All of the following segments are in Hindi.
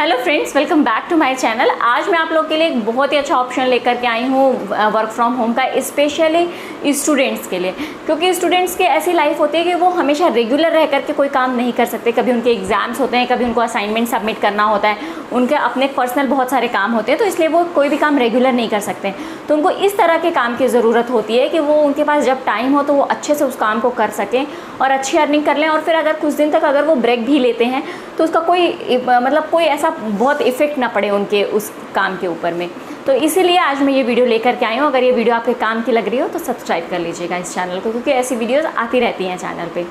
Hello friends, welcome back to my channel. आज मैं आप लोग के लिए एक बहुत ही अच्छा ऑप्शन लेकर के आई हूँ वर्क फ्रॉम होम का, स्पेशली स्टूडेंट्स के लिए। क्योंकि स्टूडेंट्स की ऐसी लाइफ होती है कि वो हमेशा रेगुलर रह करके कोई काम नहीं कर सकते। कभी उनके एग्जाम्स होते हैं, कभी उनको असाइनमेंट सबमिट करना होता है, उनके अपने पर्सनल बहुत सारे काम होते हैं, तो इसलिए वो कोई भी काम रेगुलर नहीं कर सकते। तो उनको इस तरह के काम की ज़रूरत होती है कि वो उनके पास जब टाइम हो तो वो अच्छे से उस काम को कर सकें और अच्छी अर्निंग कर लें। और फिर अगर कुछ दिन तक अगर वो ब्रेक भी लेते हैं तो उसका कोई ऐसा बहुत इफ़ेक्ट ना पड़े उनके उस काम के ऊपर में। तो इसीलिए आज मैं ये वीडियो लेकर के आई हूँ। अगर ये वीडियो आपके काम की लग रही हो तो सब्सक्राइब कर लीजिएगा इस चैनल को, क्योंकि ऐसी वीडियोस आती रहती हैं चैनल पे।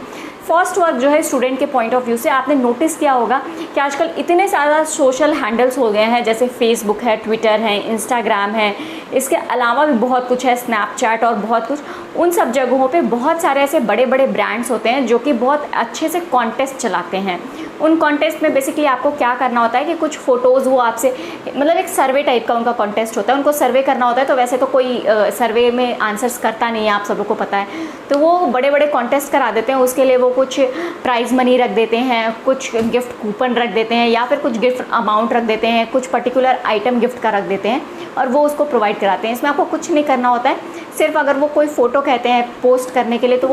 फर्स्ट वर्क जो है स्टूडेंट के पॉइंट ऑफ व्यू से, आपने नोटिस किया होगा कि आजकल इतने ज़्यादा सोशल हैंडल्स हो गए हैं, जैसे फेसबुक है, ट्विटर है, इंस्टाग्राम है, इसके अलावा भी बहुत कुछ है, स्नैपचैट और बहुत कुछ। उन सब जगहों पे बहुत सारे ऐसे बड़े बड़े ब्रांड्स होते हैं जो कि बहुत अच्छे से कॉन्टेस्ट चलाते हैं। उन कॉन्टेस्ट में बेसिकली आपको क्या करना होता है कि कुछ फ़ोटोज़ वो आपसे, मतलब एक सर्वे टाइप का उनका कॉन्टेस्ट होता है, उनको सर्वे करना होता है। तो वैसे तो कोई सर्वे में आंसर्स करता नहीं है, आप सबको पता है। तो वो बड़े बड़े कॉन्टेस्ट करा देते हैं, उसके लिए वो कुछ प्राइज़ मनी रख देते हैं, कुछ गिफ्ट कूपन रख देते हैं, या फिर कुछ गिफ्ट अमाउंट रख देते हैं, कुछ पर्टिकुलर आइटम गिफ्ट का रख देते हैं और वो उसको प्रोवाइड कराते हैं। इसमें आपको कुछ नहीं करना होता है, सिर्फ अगर वो कोई फ़ोटो कहते हैं पोस्ट करने के लिए तो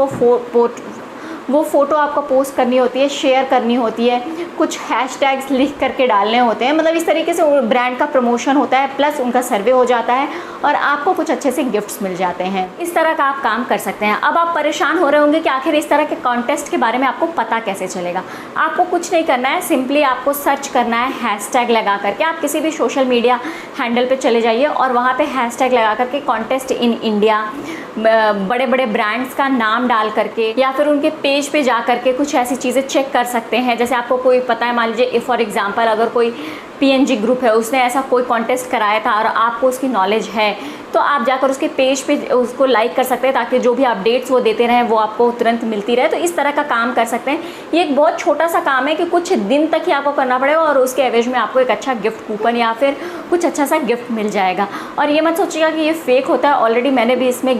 वो फ़ोटो आपको पोस्ट करनी होती है, शेयर करनी होती है, कुछ हैशटैग्स लिख करके डालने होते हैं। मतलब इस तरीके से ब्रांड का प्रमोशन होता है, प्लस उनका सर्वे हो जाता है और आपको कुछ अच्छे से गिफ्ट्स मिल जाते हैं। इस तरह का आप काम कर सकते हैं। अब आप परेशान हो रहे होंगे कि आखिर इस तरह के कॉन्टेस्ट के बारे में आपको पता कैसे चलेगा। आपको कुछ नहीं करना है, सिंपली आपको सर्च करना है हैशटैग लगा करके। आप किसी भी सोशल मीडिया हैंडल पे चले जाइए और वहाँ पे हैशटैग लगा करके कॉन्टेस्ट इन इंडिया, बड़े बड़े ब्रांड्स का नाम डाल करके, या फिर उनके पेज पे जा करके कुछ ऐसी चीज़ें चेक कर सकते हैं। जैसे आपको कोई पता है, मान लीजिए फॉर एग्जांपल अगर कोई PNG ग्रुप है, उसने ऐसा कोई कॉन्टेस्ट कराया था और आपको उसकी नॉलेज है, तो आप जाकर उसके पेज पे उसको लाइक कर सकते हैं, ताकि जो भी अपडेट्स वो देते रहें वो आपको तुरंत मिलती रहे। तो इस तरह का काम कर सकते हैं। ये एक बहुत छोटा सा काम है कि कुछ दिन तक ही आपको करना पड़ेगा और उसके एवज में आपको एक अच्छा गिफ्ट कूपन या फिर कुछ अच्छा सा गिफ्ट मिल जाएगा। और ये मत सोचिएगा कि ये फेक होता है। ऑलरेडी मैंने भी इसमें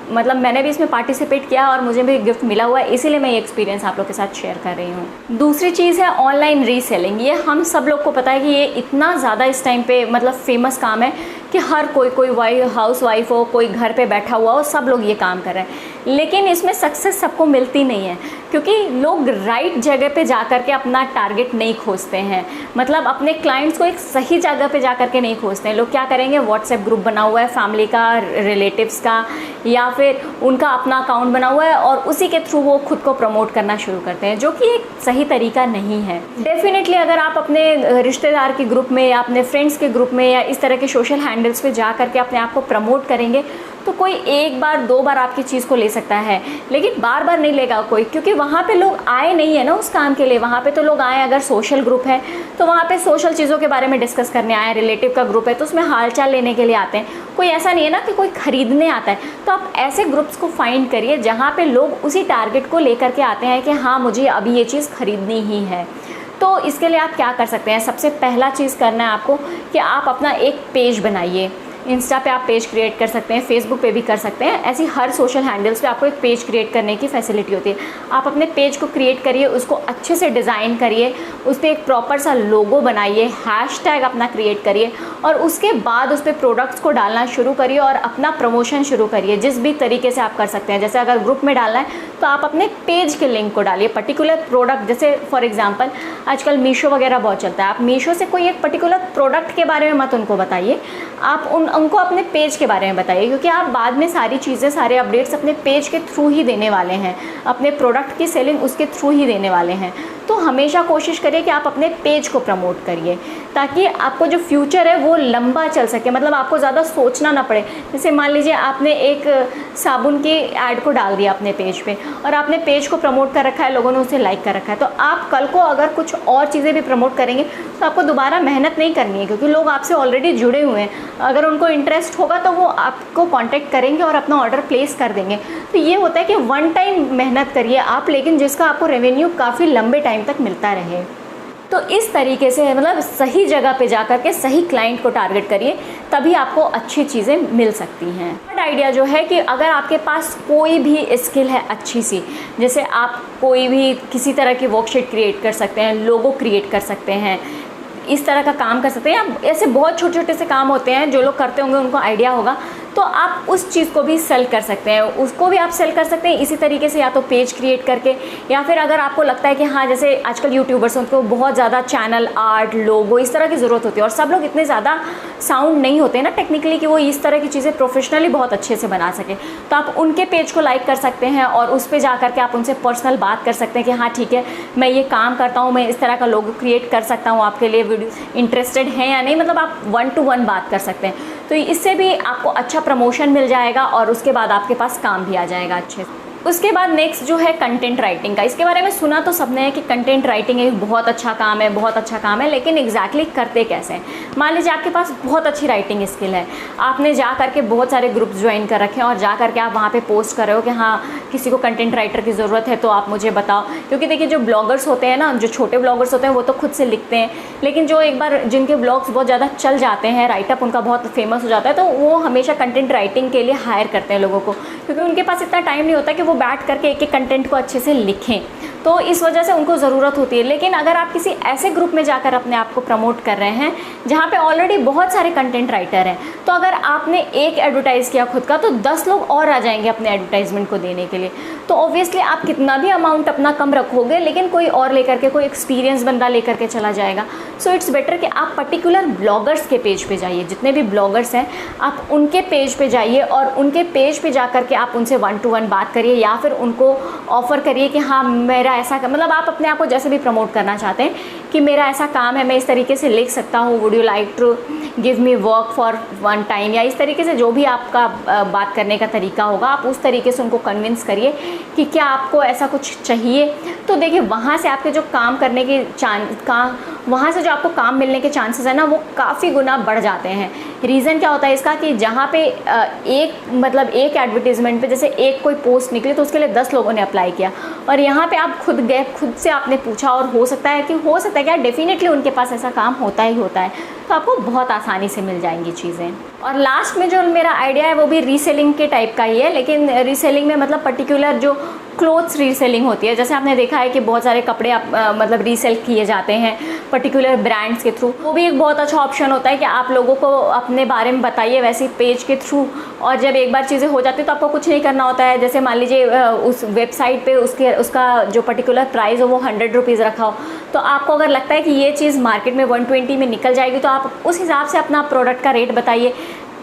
मैंने भी इसमें पार्टिसिपेट किया और मुझे भी गिफ्ट मिला हुआ है, इसीलिए मैं ये एक्सपीरियंस आप लोग के साथ शेयर कर रही हूँ। दूसरी चीज़ है ऑनलाइन रीसेलिंग। ये हम सब लोग को पता है कि ये इतना ज़्यादा इस टाइम पे मतलब फेमस काम है कि हर कोई हाउस वाइफ हो, कोई घर पे बैठा हुआ हो, सब लोग ये काम कर रहे हैं। लेकिन इसमें सक्सेस सबको मिलती नहीं है, क्योंकि लोग राइट जगह पे जा कर के अपना टारगेट नहीं खोजते हैं। मतलब अपने क्लाइंट्स को एक सही जगह पे जा कर के नहीं खोजते हैं। लोग क्या करेंगे, व्हाट्सएप ग्रुप बना हुआ है फैमिली का, रिलेटिव्स का, या फिर उनका अपना अकाउंट बना हुआ है और उसी के थ्रू वो खुद को प्रमोट करना शुरू करते हैं, जो कि एक सही तरीका नहीं है। डेफिनेटली अगर आप अपने रिश्तेदार के ग्रुप में या अपने फ्रेंड्स के ग्रुप में या इस तरह के सोशल हैंडल्स पे जा करके अपने आप को प्रमोट करेंगे तो कोई एक बार दो बार आपकी चीज़ को ले सकता है, लेकिन बार बार नहीं लेगा कोई, क्योंकि वहाँ पे लोग आए नहीं है ना उस काम के लिए। वहाँ पे तो लोग आए, अगर सोशल ग्रुप है तो वहाँ पे सोशल चीज़ों के बारे में डिस्कस करने आए, रिलेटिव का ग्रुप है तो उसमें हालचाल लेने के लिए आते हैं। कोई ऐसा नहीं है ना कि कोई ख़रीदने आता है। तो आप ऐसे ग्रुप्स को फाइंड करिए जहाँ पर लोग उसी टारगेट को लेकर के आते हैं कि हाँ मुझे अभी ये चीज़ ख़रीदनी ही है। तो इसके लिए आप क्या कर सकते हैं, सबसे पहला चीज़ करना है आपको कि आप अपना एक पेज बनाइए। इंस्टा पे आप पेज क्रिएट कर सकते हैं, फेसबुक पे भी कर सकते हैं। ऐसी हर सोशल हैंडल्स पे आपको एक पेज क्रिएट करने की फैसिलिटी होती है। आप अपने पेज को क्रिएट करिए, उसको अच्छे से डिज़ाइन करिए, उस पर एक प्रॉपर सा लोगो बनाइए, हैशटैग अपना क्रिएट करिए और उसके बाद उस पर प्रोडक्ट्स को डालना शुरू करिए और अपना प्रमोशन शुरू करिए जिस भी तरीके से आप कर सकते हैं। जैसे अगर ग्रुप में डालना है तो आप अपने पेज के लिंक को डालिए, पर्टिकुलर प्रोडक्ट, जैसे फॉर एग्जांपल आजकल मीशो वगैरह बहुत चलता है। आप मीशो से कोई एक पर्टिकुलर प्रोडक्ट के बारे में मत उनको बताइए, आप उनको अपने पेज के बारे में बताइए, क्योंकि आप बाद में सारी चीज़ें, सारे अपडेट्स अपने पेज के थ्रू ही देने वाले हैं, अपने प्रोडक्ट की सेलिंग उसके थ्रू ही देने वाले हैं। तो हमेशा कोशिश करिए कि आप अपने पेज को प्रमोट करिए, ताकि आपको जो फ्यूचर है वो लंबा चल सके। मतलब आपको ज़्यादा सोचना ना पड़े। जैसे मान लीजिए आपने एक साबुन की ऐड को डाल दिया अपने पेज पे और आपने पेज को प्रमोट कर रखा है, लोगों ने उसे लाइक कर रखा है, तो आप कल को अगर कुछ और चीज़ें भी प्रमोट करेंगे तो आपको दोबारा मेहनत नहीं करनी है, क्योंकि लोग आपसे ऑलरेडी जुड़े हुए हैं। अगर उनको इंटरेस्ट होगा तो वो आपको कांटेक्ट करेंगे और अपना ऑर्डर प्लेस कर देंगे। तो ये होता है कि वन टाइम मेहनत करिए आप, लेकिन जिसका आपको रेवेन्यू काफ़ी लंबे टाइम तक मिलता रहे। तो इस तरीके से मतलब सही जगह पे जा कर के सही क्लाइंट को टारगेट करिए, तभी आपको अच्छी चीज़ें मिल सकती हैं। थर्ड आइडिया जो है कि अगर आपके पास कोई भी स्किल है अच्छी सी, जैसे आप कोई भी किसी तरह की वर्कशीट क्रिएट कर सकते हैं, लोगो क्रिएट कर सकते हैं, इस तरह का काम कर सकते हैं, या ऐसे बहुत छोटे छोटे से काम होते हैं जो लोग करते होंगे उनको आइडिया होगा, तो आप उस चीज़ को भी सेल कर सकते हैं, उसको भी आप सेल कर सकते हैं इसी तरीके से, या तो पेज क्रिएट करके, या फिर अगर आपको लगता है कि हाँ जैसे आजकल यूट्यूबर्स उनको बहुत ज़्यादा चैनल आर्ट, लोगो इस तरह की ज़रूरत होती है, और सब लोग इतने ज़्यादा साउंड नहीं होते ना टेक्निकली कि वो इस तरह की चीज़ें प्रोफेशनली बहुत अच्छे से बना सके, तो आप उनके पेज को लाइक कर सकते हैं और उस पर जा करके आप उनसे पर्सनल बात कर सकते हैं कि हाँ ठीक है मैं ये काम करता हूँ, मैं इस तरह का लोगो क्रिएट कर सकता हूँ, आपके लिए वीडियो इंटरेस्टेड हैं या नहीं, मतलब आप 1 to 1 बात कर सकते हैं। तो इससे भी आपको अच्छा प्रमोशन मिल जाएगा और उसके बाद आपके पास काम भी आ जाएगा अच्छे से। उसके बाद नेक्स्ट जो है कंटेंट राइटिंग का। इसके बारे में सुना तो सबने है कि कंटेंट राइटिंग एक बहुत अच्छा काम है, बहुत अच्छा काम है, लेकिन एग्जैक्टली करते कैसे हैं। मान लीजिए आपके पास बहुत अच्छी राइटिंग स्किल है, आपने जा करके बहुत सारे ग्रुप्स ज्वाइन कर रखे हैं और जा करके आप वहाँ पे पोस्ट कर रहे हो कि हाँ किसी को कंटेंट राइटर की ज़रूरत है तो आप मुझे बताओ। क्योंकि देखिए जो ब्लॉगर्स होते हैं ना, जो छोटे ब्लॉगर्स होते हैं वो तो खुद से लिखते हैं, लेकिन जो एक बार जिनके ब्लॉग्स बहुत ज़्यादा चल जाते हैं, राइटअप उनका बहुत फेमस हो जाता है, तो वो हमेशा कंटेंट राइटिंग के लिए हायर करते हैं लोगों को, क्योंकि उनके पास इतना टाइम नहीं होता कि वो बैठ करके एक एक कंटेंट को अच्छे से लिखें, तो इस वजह से उनको ज़रूरत होती है। लेकिन अगर आप किसी ऐसे ग्रुप में जाकर अपने आप को प्रमोट कर रहे हैं जहाँ पे ऑलरेडी बहुत सारे कंटेंट राइटर हैं, तो अगर आपने एक एडवर्टाइज़ किया खुद का तो 10 लोग और आ जाएंगे अपने एडवर्टाइजमेंट को देने के लिए। तो ऑब्वियसली आप कितना भी अमाउंट अपना कम रखोगे, लेकिन कोई और लेकर के, कोई एक्सपीरियंस बंदा लेकर के चला जाएगा। सो इट्स बेटर कि आप पर्टिकुलर ब्लॉगर्स के पेज पे जाइए, जितने भी ब्लॉगर्स हैं आप उनके पेज पे जाइए और उनके पेज पे जा करके आप उनसे 1 to 1 बात करिए, या फिर उनको ऑफ़र करिए कि हाँ मेरा ऐसा, मतलब आप अपने आप को जैसे भी प्रमोट करना चाहते हैं कि मेरा ऐसा काम है, मैं इस तरीके से लिख सकता हूँ, would you like to give me work for 1 time, या इस तरीके से जो भी आपका बात करने का तरीका होगा आप उस तरीके से उनको कन्विंस करिए कि क्या आपको ऐसा कुछ चाहिए। तो देखिए वहाँ से आपके जो काम करने के वहाँ से जो आपको काम मिलने के चांसेस है ना वो काफ़ी गुना बढ़ जाते हैं। रीज़न क्या होता है इसका कि जहाँ पे एक एडवर्टीज़मेंट पे जैसे एक कोई पोस्ट निकली तो उसके लिए 10 लोगों ने अप्लाई किया, और यहाँ पे आप खुद गए, खुद से आपने पूछा, और हो सकता है क्या डेफिनेटली उनके पास ऐसा काम होता ही होता है, तो आपको बहुत आसानी से मिल जाएंगी चीज़ें। और लास्ट में जो मेरा आइडिया है वो भी रीसेलिंग के टाइप का ही है, लेकिन रीसेलिंग में मतलब पर्टिकुलर जो क्लोथ्स रीसेलिंग होती है, जैसे आपने देखा है कि बहुत सारे कपड़े मतलब रीसेल किए जाते हैं पर्टिकुलर ब्रांड्स के थ्रू, वो भी एक बहुत अच्छा ऑप्शन होता है कि आप लोगों को अपने बारे में बताइए वैसे पेज के थ्रू, और जब एक बार चीज़ें हो जाती है तो आपको कुछ नहीं करना होता है। जैसे मान लीजिए उस वेबसाइट पे उसका जो पर्टिकुलर प्राइस हो वो 100 रुपीज़ रखा हो, तो आपको अगर लगता है कि ये चीज़ मार्केट में 120 में निकल जाएगी तो आप उस हिसाब से अपना प्रोडक्ट का रेट बताइए।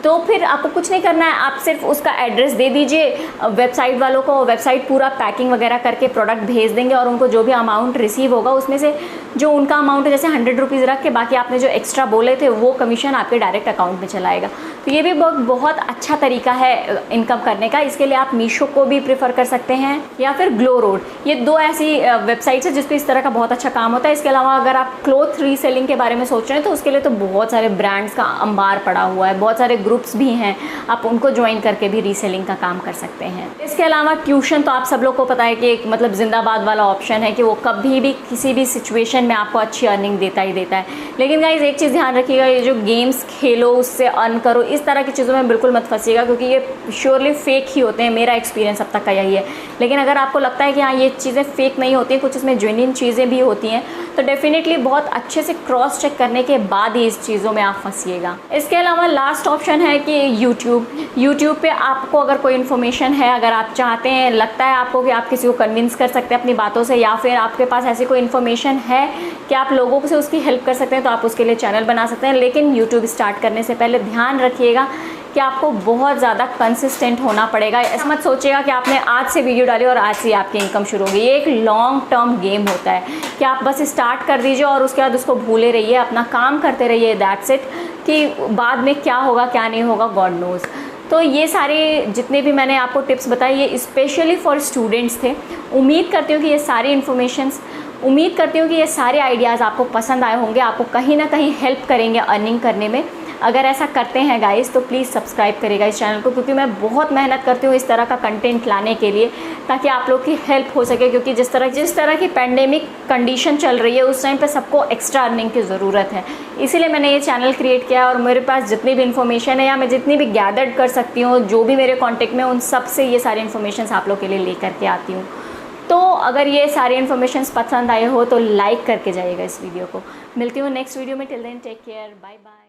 तो फिर आपको कुछ नहीं करना है, आप सिर्फ उसका एड्रेस दे दीजिए वेबसाइट वालों को, वेबसाइट पूरा पैकिंग वगैरह करके प्रोडक्ट भेज देंगे, और उनको जो भी अमाउंट रिसीव होगा उसमें से जो उनका अमाउंट है जैसे 100 रुपीज़ रख के बाकी आपने जो एक्स्ट्रा बोले थे वो कमीशन आपके डायरेक्ट अकाउंट में चलाएगा। तो ये भी बहुत अच्छा तरीका है इनकम करने का। इसके लिए आप मीशो को भी प्रेफर कर सकते हैं या फिर ग्लो रोड, ये 2 ऐसी वेबसाइट्स है जिस पे इस तरह का बहुत अच्छा काम होता है। इसके अलावा अगर आप क्लोथ रीसेलिंग के बारे में सोच रहे हैं तो उसके लिए तो बहुत सारे ब्रांड्स का अंबार पड़ा हुआ है, बहुत सारे ग्रुप्स भी हैं, आप उनको ज्वाइन करके भी रीसेलिंग का काम कर सकते हैं। इसके अलावा ट्यूशन तो आप सब लोग को पता है कि एक मतलब जिंदाबाद वाला ऑप्शन है कि वो कभी भी किसी भी सिचुएशन में आपको अच्छी अर्निंग देता ही देता है। लेकिन गाइस एक चीज़ ध्यान रखिएगा, ये जो गेम्स खेलो उससे अर्न करो इस तरह की चीज़ों में बिल्कुल मत फंसिएगा, क्योंकि ये श्योरली फेक ही होते हैं। मेरा एक्सपीरियंस अब तक का यही है। लेकिन अगर आपको लगता है कि हाँ ये चीज़ें फेक नहीं होती हैं, कुछ इसमें जेन्युइन चीज़ें भी होती हैं, तो डेफिनेटली बहुत अच्छे से क्रॉस चेक करने के बाद ही इस चीज़ों में आप फंसिएगा। इसके अलावा लास्ट ऑप्शन है कि यूट्यूब पे आपको अगर कोई इन्फॉर्मेशन है, अगर आप चाहते हैं, लगता है आपको कि आप किसी को कन्विंस कर सकते हैं अपनी बातों से, या फिर आपके पास ऐसी कोई इन्फॉर्मेशन है कि आप लोगों से उसकी हेल्प कर सकते हैं, तो आप उसके लिए चैनल बना सकते हैं। लेकिन यूट्यूब स्टार्ट करने से पहले ध्यान रखिएगा कि आपको बहुत ज़्यादा कंसिस्टेंट होना पड़ेगा। ऐसा मत सोचिएगा कि आपने आज से वीडियो डाली और आज से आपकी इनकम शुरू होगी। ये एक लॉन्ग टर्म गेम होता है कि आप बस स्टार्ट कर दीजिए और उसके बाद उसको भूले रहिए, अपना काम करते रहिए, दैट्स इट। कि बाद में क्या होगा क्या नहीं होगा गॉड नोज़। तो ये सारे जितने भी मैंने आपको टिप्स बताए ये स्पेशली फॉर स्टूडेंट्स थे। उम्मीद करती हूँ कि ये सारी इन्फॉर्मेशंस, उम्मीद करती हूँ कि ये सारे आइडियाज़ आपको पसंद आए होंगे, आपको कहीं ना कहीं हेल्प करेंगे अर्निंग करने में। अगर ऐसा करते हैं गाइस तो प्लीज़ सब्सक्राइब करिएगा इस चैनल को, क्योंकि मैं बहुत मेहनत करती हूँ इस तरह का कंटेंट लाने के लिए ताकि आप लोग की हेल्प हो सके। क्योंकि जिस तरह की पैंडेमिक कंडीशन चल रही है उस टाइम पे सबको एक्स्ट्रा अर्निंग की ज़रूरत है, इसीलिए मैंने ये चैनल क्रिएट किया। और मेरे पास जितनी भी इन्फॉर्मेशन है या मैं जितनी भी गैदर्ड कर सकती हूँ, जो भी मेरे कॉन्टेक्ट में, उन सब से ये सारी इन्फॉर्मेशन आप लोग के लिए लेकर के आती हूँ। तो अगर ये सारी इन्फॉर्मेशन पसंद आए हो तो लाइक करके जाइएगा इस वीडियो को। मिलती हूँ नेक्स्ट वीडियो में, till then take care, bye bye.